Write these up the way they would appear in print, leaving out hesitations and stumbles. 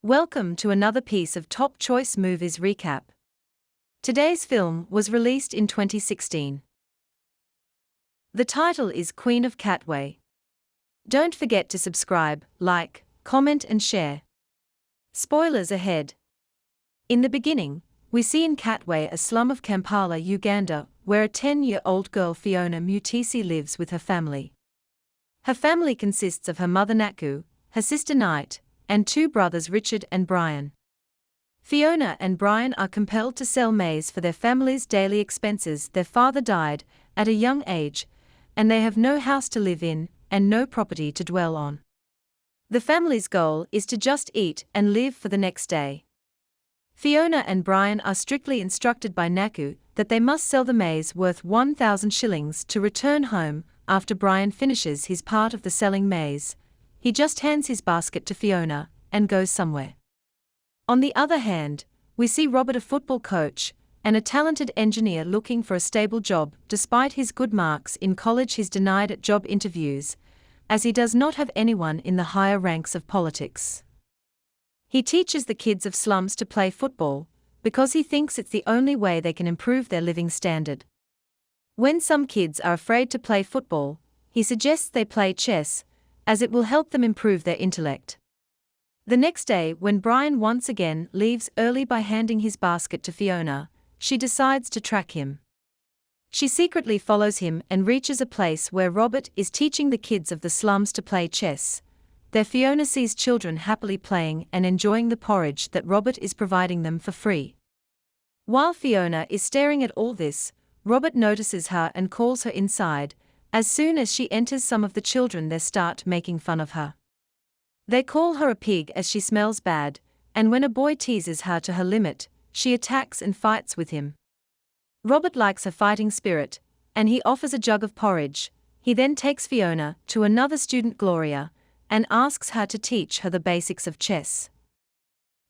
Welcome to another piece of Top Choice Movies Recap. Today's film was released in 2016. The title is Queen of Katwe. Don't forget to subscribe, like, comment and share. Spoilers ahead. In the beginning, we see in Katwe, a slum of Kampala, Uganda, where a 10-year-old girl Phiona Mutisi lives with her family. Her family consists of her mother Naku, her sister Knight, and two brothers Richard and Brian. Phiona and Brian are compelled to sell maize for their family's daily expenses. Their father died at a young age, and they have no house to live in and no property to dwell on. The family's goal is to just eat and live for the next day. Phiona and Brian are strictly instructed by Naku that they must sell the maize worth 1,000 shillings to return home. After Brian finishes his part of the selling maize, he just hands his basket to Phiona and goes somewhere. On the other hand, we see Robert, a football coach and a talented engineer, looking for a stable job. Despite his good marks in college, he's denied at job interviews, as he does not have anyone in the higher ranks of politics. He teaches the kids of slums to play football, because he thinks it's the only way they can improve their living standard. When some kids are afraid to play football, he suggests they play chess, as it will help them improve their intellect. The next day, when Brian once again leaves early by handing his basket to Phiona, she decides to track him. She secretly follows him and reaches a place where Robert is teaching the kids of the slums to play chess. There Phiona sees children happily playing and enjoying the porridge that Robert is providing them for free. While Phiona is staring at all this, Robert notices her and calls her inside. As soon as she enters, some of the children there start making fun of her. They call her a pig as she smells bad, and when a boy teases her to her limit, she attacks and fights with him. Robert likes her fighting spirit, and he offers a jug of porridge. He then takes Phiona to another student, Gloria, and asks her to teach her the basics of chess.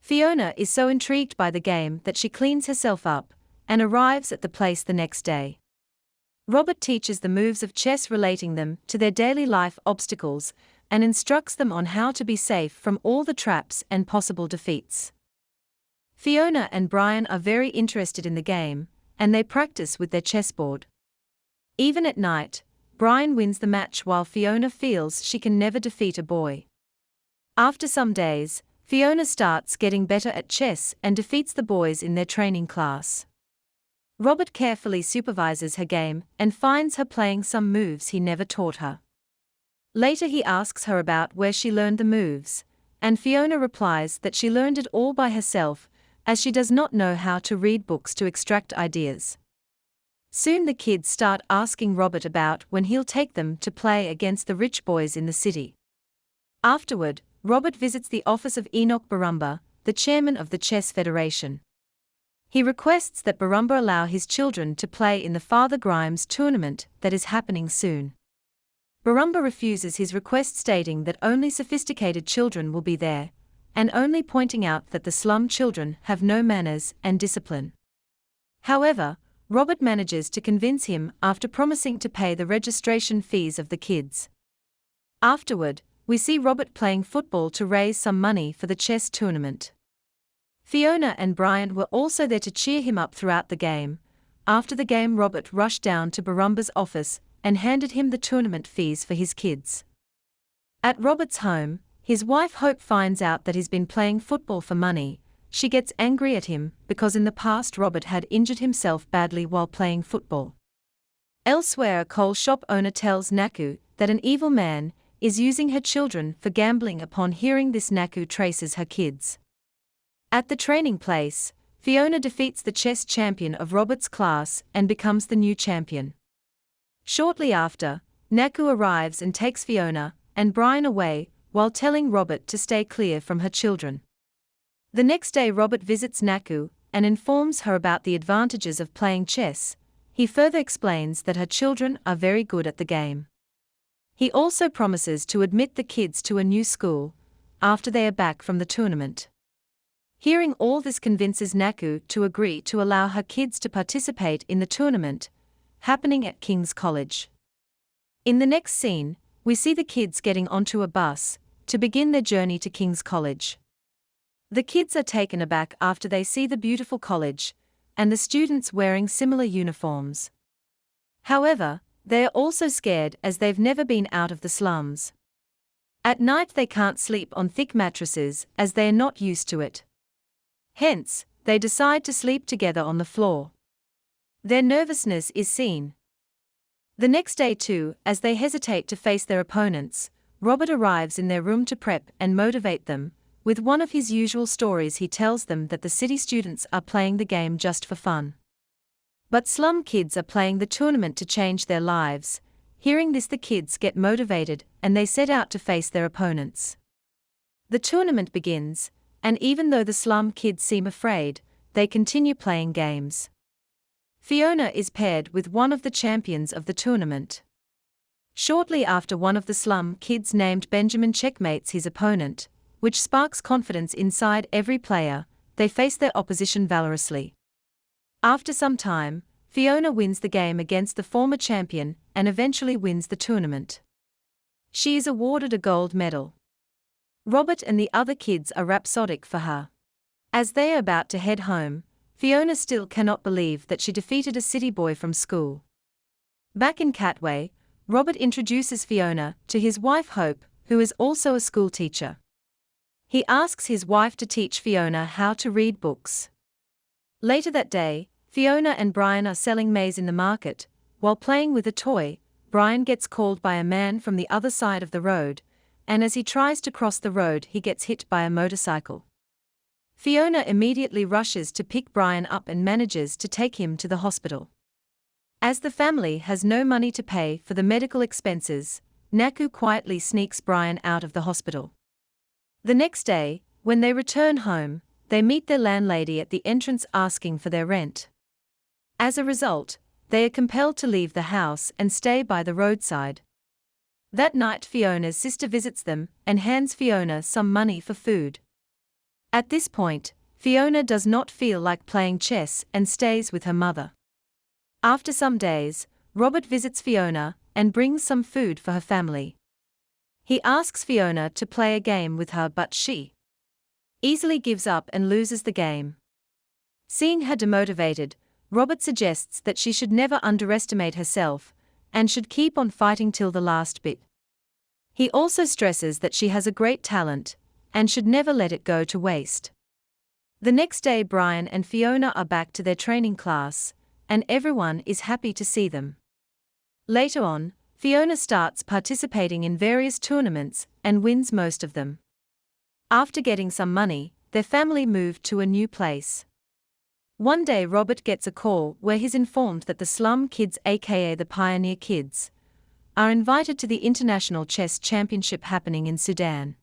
Phiona is so intrigued by the game that she cleans herself up and arrives at the place the next day. Robert teaches the moves of chess, relating them to their daily life obstacles, and instructs them on how to be safe from all the traps and possible defeats. Phiona and Brian are very interested in the game, and they practice with their chessboard. Even at night, Brian wins the match while Phiona feels she can never defeat a boy. After some days, Phiona starts getting better at chess and defeats the boys in their training class. Robert carefully supervises her game and finds her playing some moves he never taught her. Later he asks her about where she learned the moves, and Phiona replies that she learned it all by herself, as she does not know how to read books to extract ideas. Soon the kids start asking Robert about when he'll take them to play against the rich boys in the city. Afterward, Robert visits the office of Enoch Barumba, the chairman of the Chess Federation. He requests that Barumba allow his children to play in the Father Grimes tournament that is happening soon. Barumba refuses his request, stating that only sophisticated children will be there, and only pointing out that the slum children have no manners and discipline. However, Robert manages to convince him after promising to pay the registration fees of the kids. Afterward, we see Robert playing football to raise some money for the chess tournament. Phiona and Brian were also there to cheer him up throughout the game. After the game, Robert rushed down to Barumba's office and handed him the tournament fees for his kids. At Robert's home, his wife Hope finds out that he's been playing football for money. She gets angry at him because in the past Robert had injured himself badly while playing football. Elsewhere, a coal shop owner tells Naku that an evil man is using her children for gambling. Upon hearing this, Naku traces her kids. At the training place, Phiona defeats the chess champion of Robert's class and becomes the new champion. Shortly after, Naku arrives and takes Phiona and Brian away, while telling Robert to stay clear from her children. The next day, Robert visits Naku and informs her about the advantages of playing chess. He further explains that her children are very good at the game. He also promises to admit the kids to a new school after they are back from the tournament. Hearing all this convinces Naku to agree to allow her kids to participate in the tournament, happening at King's College. In the next scene, we see the kids getting onto a bus to begin their journey to King's College. The kids are taken aback after they see the beautiful college, and the students wearing similar uniforms. However, they are also scared as they've never been out of the slums. At night they can't sleep on thick mattresses as they are not used to it. Hence, they decide to sleep together on the floor. Their nervousness is seen. The next day too, as they hesitate to face their opponents, Robert arrives in their room to prep and motivate them. With one of his usual stories he tells them that the city students are playing the game just for fun. But slum kids are playing the tournament to change their lives. Hearing this, the kids get motivated and they set out to face their opponents. The tournament begins, and even though the slum kids seem afraid, they continue playing games. Phiona is paired with one of the champions of the tournament. Shortly after, one of the slum kids named Benjamin checkmates his opponent, which sparks confidence inside every player. They face their opposition valorously. After some time, Phiona wins the game against the former champion and eventually wins the tournament. She is awarded a gold medal. Robert and the other kids are rhapsodic for her. As they are about to head home, Phiona still cannot believe that she defeated a city boy from school. Back in Katwe, Robert introduces Phiona to his wife Hope, who is also a school teacher. He asks his wife to teach Phiona how to read books. Later that day, Phiona and Brian are selling maize in the market. While playing with a toy, Brian gets called by a man from the other side of the road, and as he tries to cross the road he gets hit by a motorcycle. Phiona immediately rushes to pick Brian up and manages to take him to the hospital. As the family has no money to pay for the medical expenses, Naku quietly sneaks Brian out of the hospital. The next day, when they return home, they meet their landlady at the entrance asking for their rent. As a result, they are compelled to leave the house and stay by the roadside. That night Phiona's sister visits them and hands Phiona some money for food. At this point, Phiona does not feel like playing chess and stays with her mother. After some days, Robert visits Phiona and brings some food for her family. He asks Phiona to play a game with her, but she easily gives up and loses the game. Seeing her demotivated, Robert suggests that she should never underestimate herself and should keep on fighting till the last bit. He also stresses that she has a great talent and should never let it go to waste. The next day Brian and Phiona are back to their training class, and everyone is happy to see them. Later on, Phiona starts participating in various tournaments and wins most of them. After getting some money, their family moved to a new place. One day Robert gets a call where he's informed that the slum kids, aka the pioneer kids, are invited to the International Chess Championship happening in Sudan.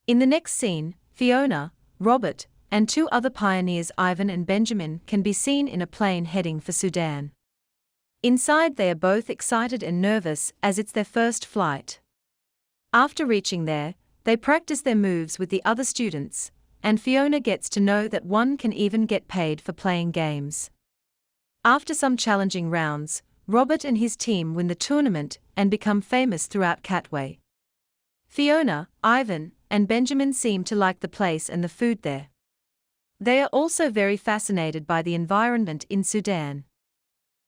In the next scene, Phiona, Robert, and two other pioneers, Ivan and Benjamin, can be seen in a plane heading for Sudan. Inside they are both excited and nervous as it's their first flight. After reaching there, they practice their moves with the other students, and Phiona gets to know that one can even get paid for playing games. After some challenging rounds, Robert and his team win the tournament and become famous throughout Katwe. Phiona, Ivan, and Benjamin seem to like the place and the food there. They are also very fascinated by the environment in Sudan.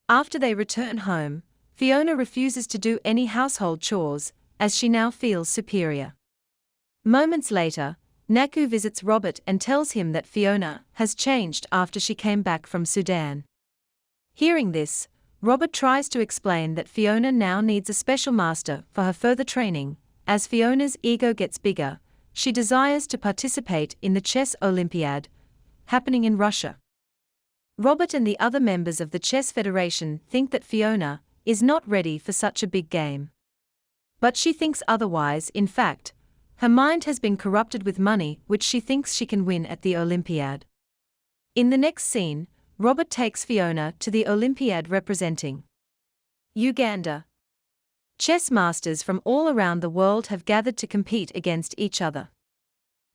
After they return home, Phiona refuses to do any household chores, as she now feels superior. Moments later, Naku visits Robert and tells him that Phiona has changed after she came back from Sudan. Hearing this, Robert tries to explain that Phiona now needs a special master for her further training. As Phiona's ego gets bigger, she desires to participate in the chess Olympiad, happening in Russia. Robert and the other members of the Chess Federation think that Phiona is not ready for such a big game. But she thinks otherwise. In fact, her mind has been corrupted with money which she thinks she can win at the Olympiad. In the next scene, Robert takes Phiona to the Olympiad representing Uganda. Chess masters from all around the world have gathered to compete against each other.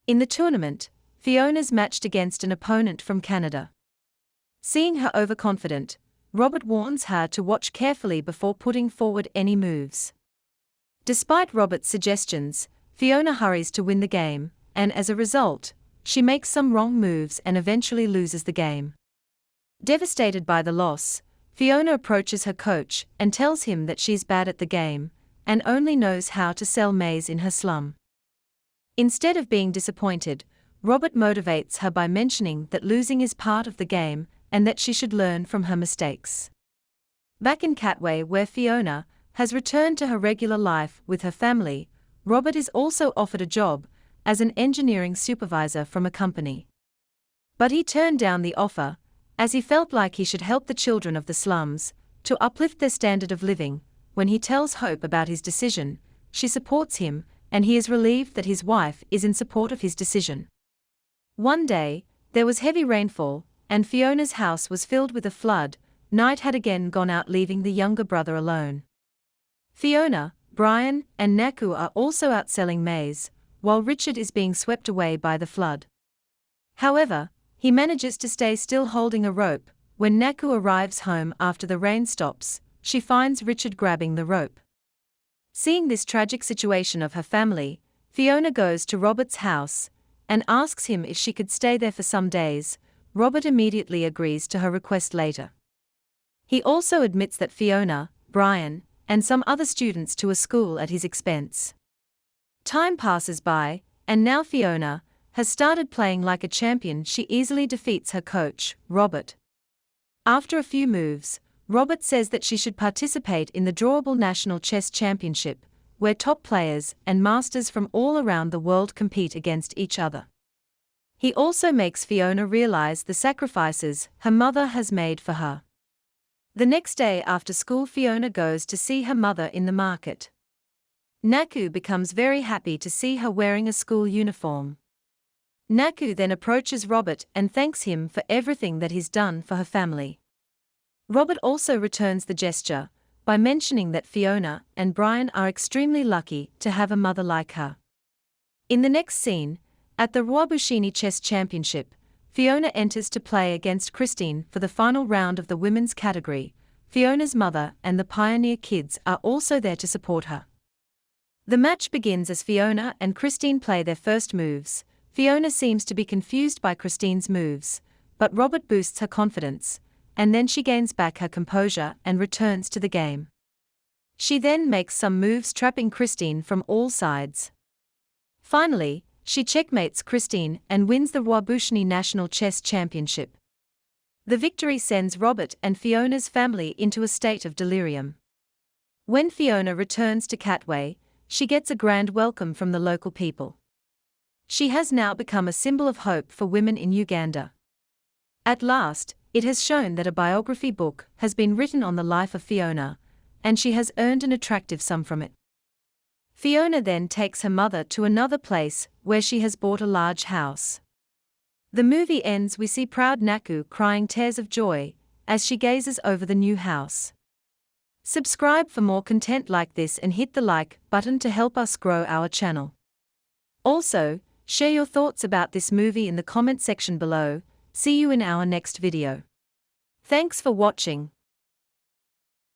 In the tournament, Phiona's matched against an opponent from Canada. Seeing her overconfident, Robert warns her to watch carefully before putting forward any moves. Despite Robert's suggestions, Phiona hurries to win the game, and as a result, she makes some wrong moves and eventually loses the game. Devastated by the loss, Phiona approaches her coach and tells him that she's bad at the game and only knows how to sell maize in her slum. Instead of being disappointed, Robert motivates her by mentioning that losing is part of the game and that she should learn from her mistakes. Back in Katwe, where Phiona has returned to her regular life with her family, Robert is also offered a job as an engineering supervisor from a company. But he turned down the offer, as he felt like he should help the children of the slums to uplift their standard of living. When he tells Hope about his decision, she supports him, and he is relieved that his wife is in support of his decision. One day, there was heavy rainfall, and Phiona's house was filled with a flood. Night had again gone out, leaving the younger brother alone. Phiona, Brian, and Naku are also out selling maize, while Richard is being swept away by the flood. However, he manages to stay still holding a rope. When Naku arrives home after the rain stops, she finds Richard grabbing the rope. Seeing this tragic situation of her family, Phiona goes to Robert's house and asks him if she could stay there for some days. Robert immediately agrees to her request later. He also admits that Phiona, Brian, and some other students to a school at his expense. Time passes by, and now Phiona has started playing like a champion. She easily defeats her coach, Robert. After a few moves, Robert says that she should participate in the drawable National Chess Championship, where top players and masters from all around the world compete against each other. He also makes Phiona realize the sacrifices her mother has made for her. The next day after school, Phiona goes to see her mother in the market. Naku becomes very happy to see her wearing a school uniform. Naku then approaches Robert and thanks him for everything that he's done for her family. Robert also returns the gesture by mentioning that Phiona and Brian are extremely lucky to have a mother like her. In the next scene, at the Rwabushini Chess Championship, Phiona enters to play against Christine for the final round of the women's category. Phiona's mother and the Pioneer kids are also there to support her. The match begins as Phiona and Christine play their first moves. Phiona seems to be confused by Christine's moves, but Robert boosts her confidence, and then she gains back her composure and returns to the game. She then makes some moves trapping Christine from all sides. Finally, she checkmates Christine and wins the Rwabushini National Chess Championship. The victory sends Robert and Phiona's family into a state of delirium. When Phiona returns to Katwe, she gets a grand welcome from the local people. She has now become a symbol of hope for women in Uganda. At last, it has shown that a biography book has been written on the life of Phiona, and she has earned an attractive sum from it. Phiona then takes her mother to another place where she has bought a large house. The movie ends. We see proud Naku crying tears of joy as she gazes over the new house. Subscribe for more content like this and hit the like button to help us grow our channel. Also, share your thoughts about this movie in the comment section below. See you in our next video. Thanks for watching.